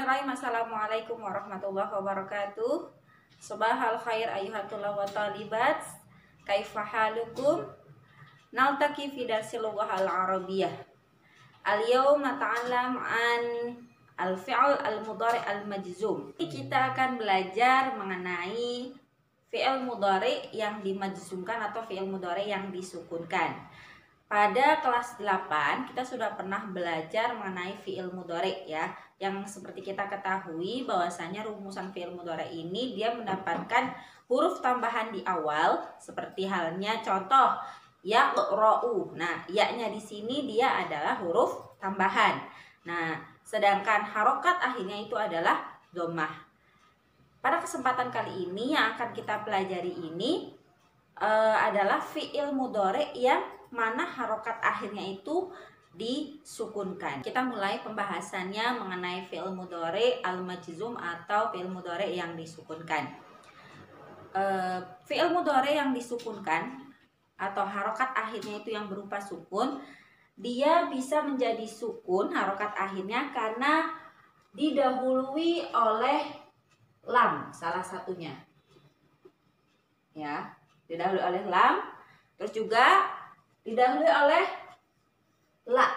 Bismillahirrahmanirrahim. Assalamualaikum warahmatullahi wabarakatuh. Sobahal khair ayuhatullah wa talibat. Kaifa halukum? Naltaki fi darsil lughahal arabiyyah. Al-yawma nata'allam an al-fi'l al-mudhari' al-majzum. Kita akan belajar mengenai fi'il mudhari' yang dimajzumkan atau fi'il mudhari' yang disukunkan. Pada kelas 8 kita sudah pernah belajar mengenai fi'il mudhari' ya, yang seperti kita ketahui bahwasanya rumusan fi'il mudhari' ini dia mendapatkan huruf tambahan di awal, seperti halnya contoh yaqra'u. Nah, ya-nya di sini dia adalah huruf tambahan. Nah, sedangkan harokat akhirnya itu adalah dhammah. Pada kesempatan kali ini yang akan kita pelajari ini adalah fi'il mudhari' yang mana harokat akhirnya itu disukunkan. Kita mulai pembahasannya mengenai fi'il mudhari' al-majzum atau fi'il mudhari' yang disukunkan. Fi'il mudhari' yang disukunkan atau harokat akhirnya itu yang berupa sukun, dia bisa menjadi sukun harokat akhirnya karena didahului oleh lam salah satunya. Ya, didahului oleh lam, terus juga didahului oleh la.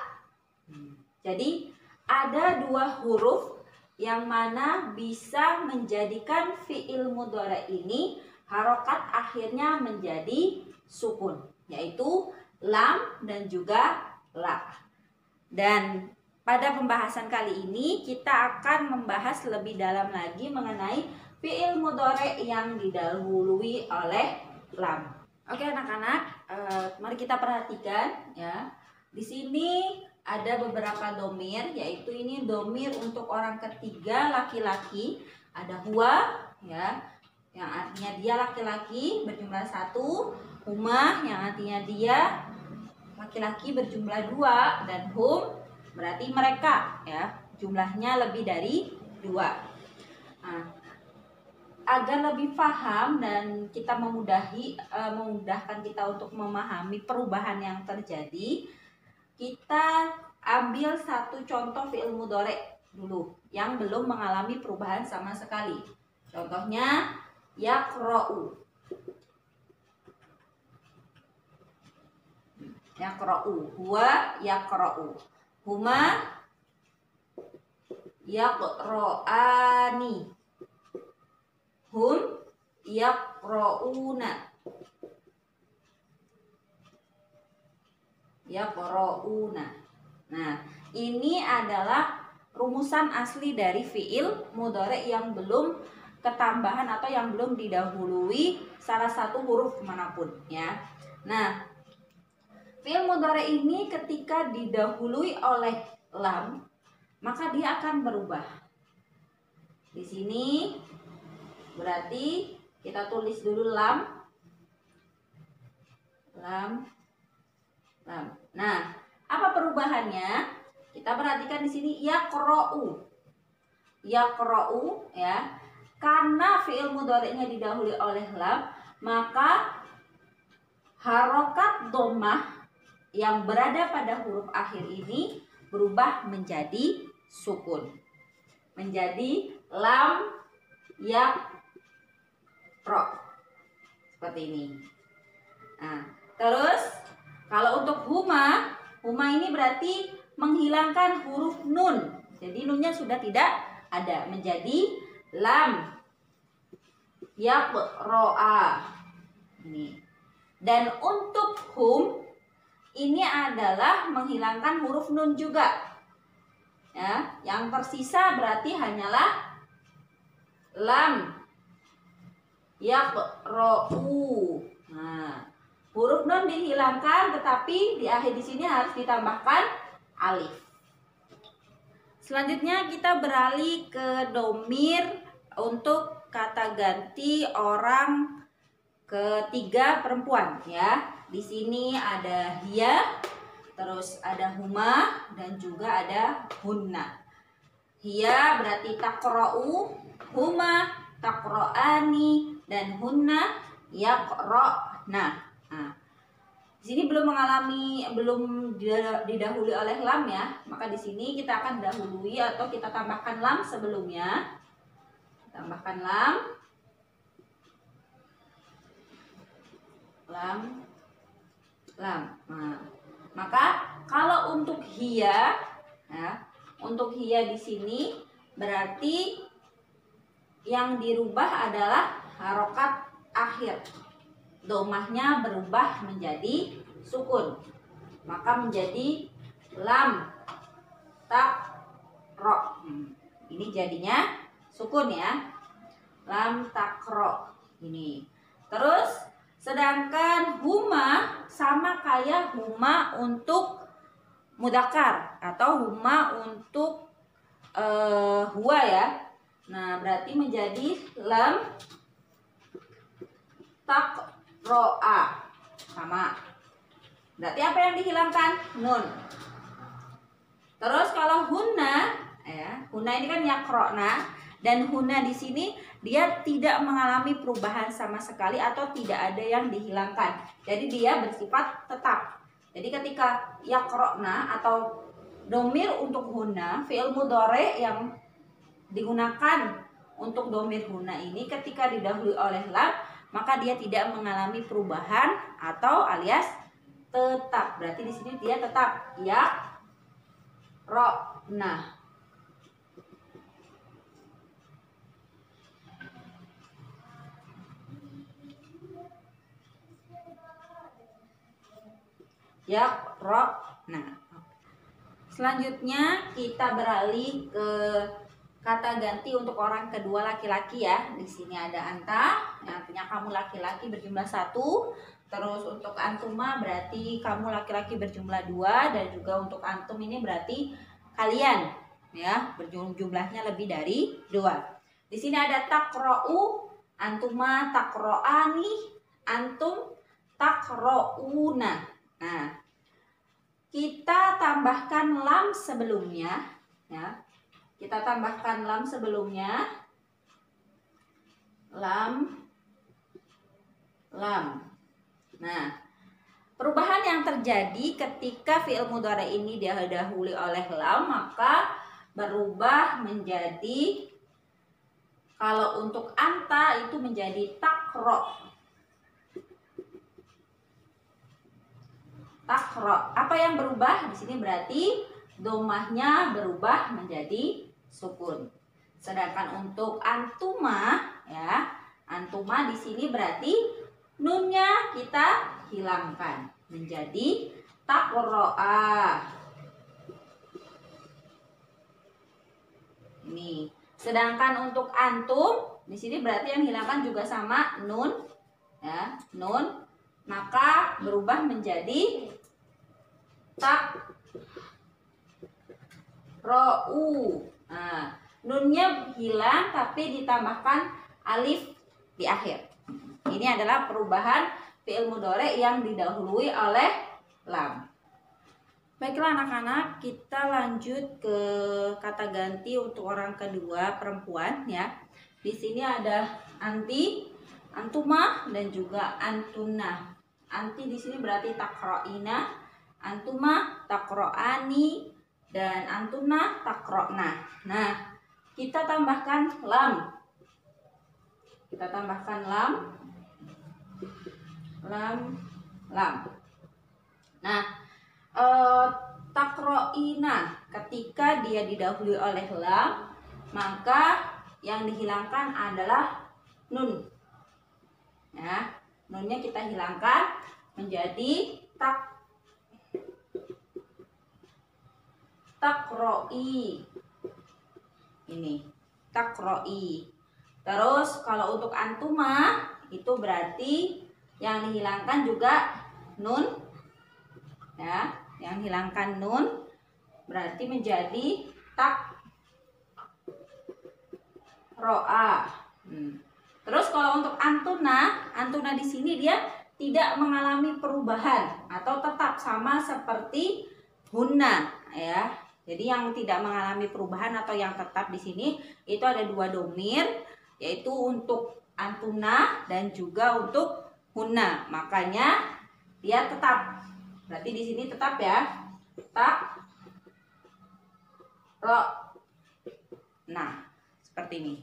Jadi ada dua huruf yang mana bisa menjadikan fi'il mudhari' ini harokat akhirnya menjadi sukun, yaitu lam dan juga la. Dan pada pembahasan kali ini kita akan membahas lebih dalam lagi mengenai fi'il mudhari' yang didahului oleh lam. Oke anak-anak, mari kita perhatikan ya. Di sini ada beberapa domir, yaitu ini domir untuk orang ketiga laki-laki. Ada huwa ya, yang artinya dia laki-laki berjumlah 1. Huma yang artinya dia laki-laki berjumlah 2, dan hum berarti mereka ya, jumlahnya lebih dari 2. Nah, agar lebih paham dan kita memudahkan kita untuk memahami perubahan yang terjadi, kita ambil satu contoh fi'il mudhari' dulu yang belum mengalami perubahan sama sekali. Contohnya yaqra'u. Yaqra'u, huwa yaqra'u, huma yaqra'ani, hum yaqra'una. Yaqra'una. Nah, ini adalah rumusan asli dari fi'il mudhari' yang belum ketambahan atau yang belum didahului salah satu huruf manapun ya. Nah, fi'il mudhari' ini ketika didahului oleh lam, maka dia akan berubah. Di sini berarti kita tulis dulu lam. Nah, apa perubahannya? Kita perhatikan di sini yaqra'u. Yaqra'u ya. Karena fi'il mudhari'nya didahului oleh lam, maka harokat dhammah yang berada pada huruf akhir ini berubah menjadi sukun. Menjadi lam yaqra'. Seperti ini. Nah, terus kalau untuk huma ini berarti menghilangkan huruf nun. Jadi nunnya sudah tidak ada, menjadi lam yaqra'a. Ini. Dan untuk hum ini adalah menghilangkan huruf nun juga. Ya, yang tersisa berarti hanyalah lam yaqra'u. Nah, huruf nun dihilangkan, tetapi di akhir di sini harus ditambahkan alif. Selanjutnya kita beralih ke domir untuk kata ganti orang ketiga perempuan ya. Di sini ada hiya, terus ada huma, dan juga ada hunna. Hiya berarti taqra'u, huma taqra'ani, dan hunna yaqra'na. Nah, di Di sini belum didahului oleh lam ya, maka di sini kita akan dahului atau kita tambahkan lam sebelumnya. Tambahkan lam. Nah, maka kalau untuk hiya, ya, untuk hiya di sini berarti yang dirubah adalah harokat akhir. Domahnya berubah menjadi sukun, maka menjadi lam takro. Ini jadinya sukun ya, lam takro ini. Terus sedangkan huma sama kayak huma untuk mudzakkar atau huma untuk huwa ya. Nah, berarti menjadi lam takroa, sama. Berarti apa yang dihilangkan? Nun. Terus kalau hunna ya, hunna ini kan yakrona, dan hunna di sini dia tidak mengalami perubahan sama sekali atau tidak ada yang dihilangkan. Jadi dia bersifat tetap. Jadi ketika yakrona atau domir untuk hunna, fi'il mudhari yang digunakan untuk domir hunna ini ketika didahului oleh lam, maka dia tidak mengalami perubahan atau alias tetap. Berarti di sini dia tetap yakrona. Yakrona. Selanjutnya kita beralih ke kata ganti untuk orang kedua laki-laki ya. Di sini ada anta, yang artinya kamu laki-laki berjumlah 1. Terus untuk antuma berarti kamu laki-laki berjumlah 2, dan juga untuk antum ini berarti kalian ya, berjumlahnya lebih dari 2. Di sini ada takra'u, antuma takra'ani, antum takra'una. Nah, kita tambahkan lam sebelumnya ya. Kita tambahkan lam sebelumnya. Lam. Nah, perubahan yang terjadi ketika fi'il mudhari ini didahului oleh lam, maka berubah menjadi, kalau untuk anta itu menjadi takro. Takro. Apa yang berubah? Di sini berarti domahnya berubah menjadi sukun. Sedangkan untuk antuma ya, antuma di sini berarti nunnya kita hilangkan menjadi takroa. Ini. Sedangkan untuk antum di sini berarti yang hilangkan juga sama nun ya, nun, maka berubah menjadi takra'u. Nah, nunnya hilang tapi ditambahkan alif di akhir. Ini adalah perubahan fi'il mudhari yang didahului oleh lam. Baiklah anak-anak, kita lanjut ke kata ganti untuk orang kedua perempuan ya. Di sini ada anti, antuma, dan juga antuna. Anti di sini berarti takra'ina, antuma takra'ani, dan antuna takra'na. Nah, kita tambahkan lam. Kita tambahkan lam. Nah, takra'ina ketika dia didahului oleh lam, maka yang dihilangkan adalah nun. Ya, nunnya kita hilangkan menjadi takro'i. Ini takro'i. Terus kalau untuk antuma itu berarti yang dihilangkan juga nun ya, yang hilangkan nun berarti menjadi takro'a. Terus kalau untuk antuna, antuna di sini dia tidak mengalami perubahan atau tetap sama seperti hunna ya. Jadi yang tidak mengalami perubahan atau yang tetap di sini itu ada 2 domir, yaitu untuk antuna dan juga untuk hunna. Makanya dia tetap Berarti di sini tetap ya. Tak ro. Nah, seperti ini.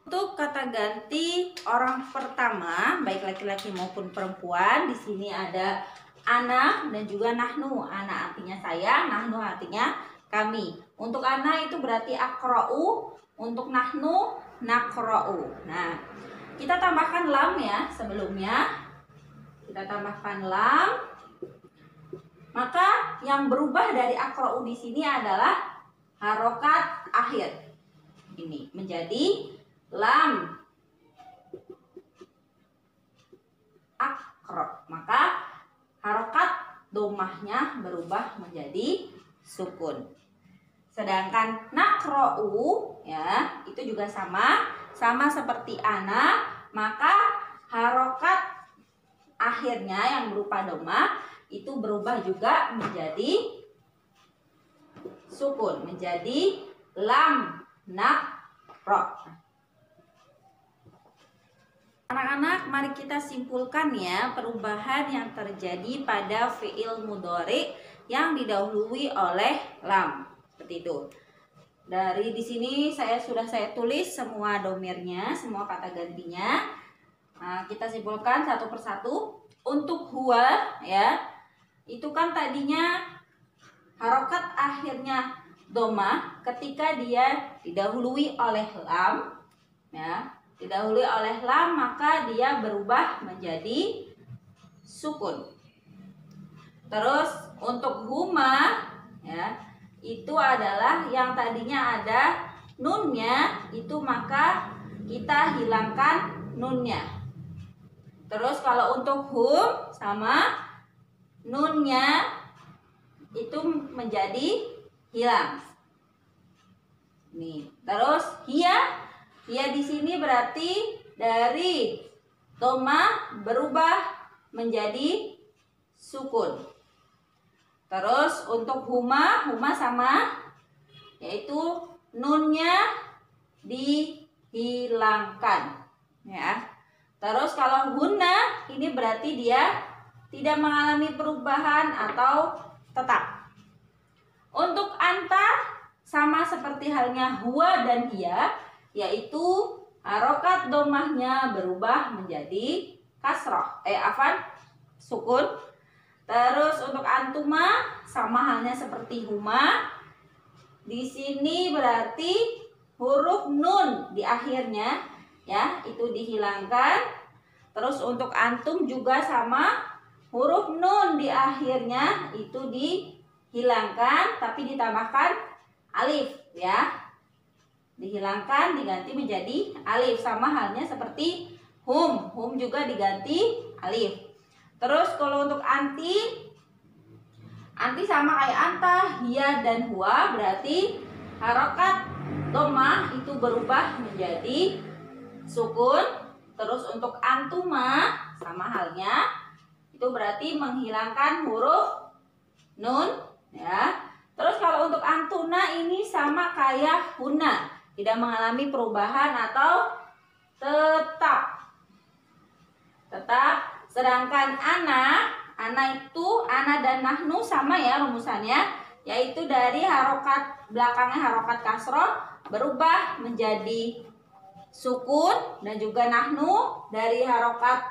Untuk kata ganti orang pertama, baik laki-laki maupun perempuan, di sini ada ana dan juga nahnu. Ana artinya saya, nahnu artinya kami. Untuk ana itu berarti akra'u, untuk nahnu nakra'u. Nah, kita tambahkan lam ya sebelumnya. Kita tambahkan lam. Maka yang berubah dari akra'u di sini adalah harokat akhir. Ini menjadi lam akro, maka harokat domahnya berubah menjadi sukun. Sedangkan nakro'u ya itu juga sama seperti ana, maka harokat akhirnya yang berupa domah itu berubah juga menjadi sukun, menjadi lam nakro. Anak-anak, mari kita simpulkan ya perubahan yang terjadi pada fiil mudhari yang didahului oleh lam. Seperti itu. Dari di sini sudah saya tulis semua domirnya, semua kata gantinya. Nah, kita simpulkan satu persatu. Untuk huwa ya, itu kan tadinya harokat akhirnya domah ketika dia didahului oleh lam ya. Didahului oleh lam maka dia berubah menjadi sukun. Terus untuk huma ya, itu adalah yang tadinya ada nunnya, itu maka kita hilangkan nunnya. Terus kalau untuk hum sama nunnya itu menjadi hilang. Nih, terus hiya di sini berarti dari domah berubah menjadi sukun. Terus untuk huma sama yaitu nunnya dihilangkan ya. Terus kalau hunna ini berarti dia tidak mengalami perubahan atau tetap. Untuk anta sama seperti halnya huwa dan hiya, yaitu harokat domahnya berubah menjadi kasroh, sukun. Terus untuk antuma sama halnya seperti huma. Di sini berarti huruf nun di akhirnya ya itu dihilangkan. Terus untuk antum juga sama, huruf nun di akhirnya itu dihilangkan tapi ditambahkan alif ya. Dihilangkan diganti menjadi alif, sama halnya seperti hum juga diganti alif. Terus kalau untuk anti sama kayak anta, hiya dan huwa, berarti harokat domah itu berubah menjadi sukun. Terus untuk antuma sama halnya itu berarti menghilangkan huruf nun ya. Terus kalau untuk antuna ini sama kayak huna, tidak mengalami perubahan atau tetap. Sedangkan ana dan nahnu sama ya rumusannya, yaitu dari harokat belakangnya harokat kasroh berubah menjadi sukun, dan juga nahnu dari harokat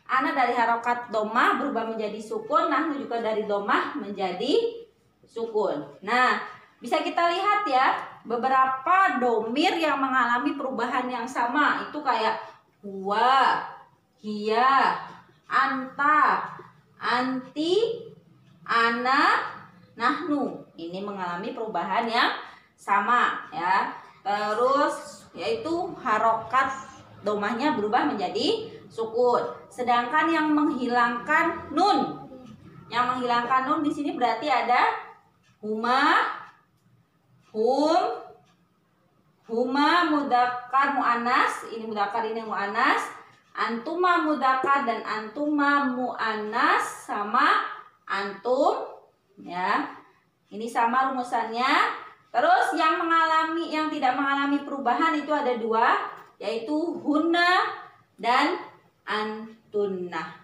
ana dari harokat domah berubah menjadi sukun, nahnu juga dari domah menjadi sukun. Nah, bisa kita lihat ya beberapa domir yang mengalami perubahan yang sama, itu kayak huwa, hiya, anta, anti, ana, nahnu. Ini mengalami perubahan yang sama ya. Terus yaitu harokat domahnya berubah menjadi sukun. Sedangkan yang menghilangkan nun, di sini berarti ada huma, hum, huma mudzakkar muannas, ini mudzakkar ini muannas, antuma mudzakkar dan antuma muannas sama antum ya. Ini sama rumusannya. Terus yang tidak mengalami perubahan itu ada dua, yaitu hunna dan antunna.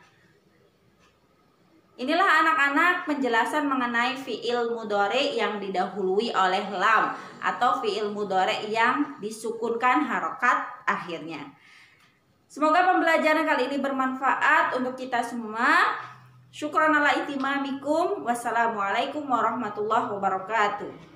Inilah anak-anak penjelasan mengenai fi'il mudhari yang didahului oleh lam atau fi'il mudhari yang disukunkan harokat akhirnya. Semoga pembelajaran kali ini bermanfaat untuk kita semua. Syukran ala itimamikum. Wassalamualaikum warahmatullahi wabarakatuh.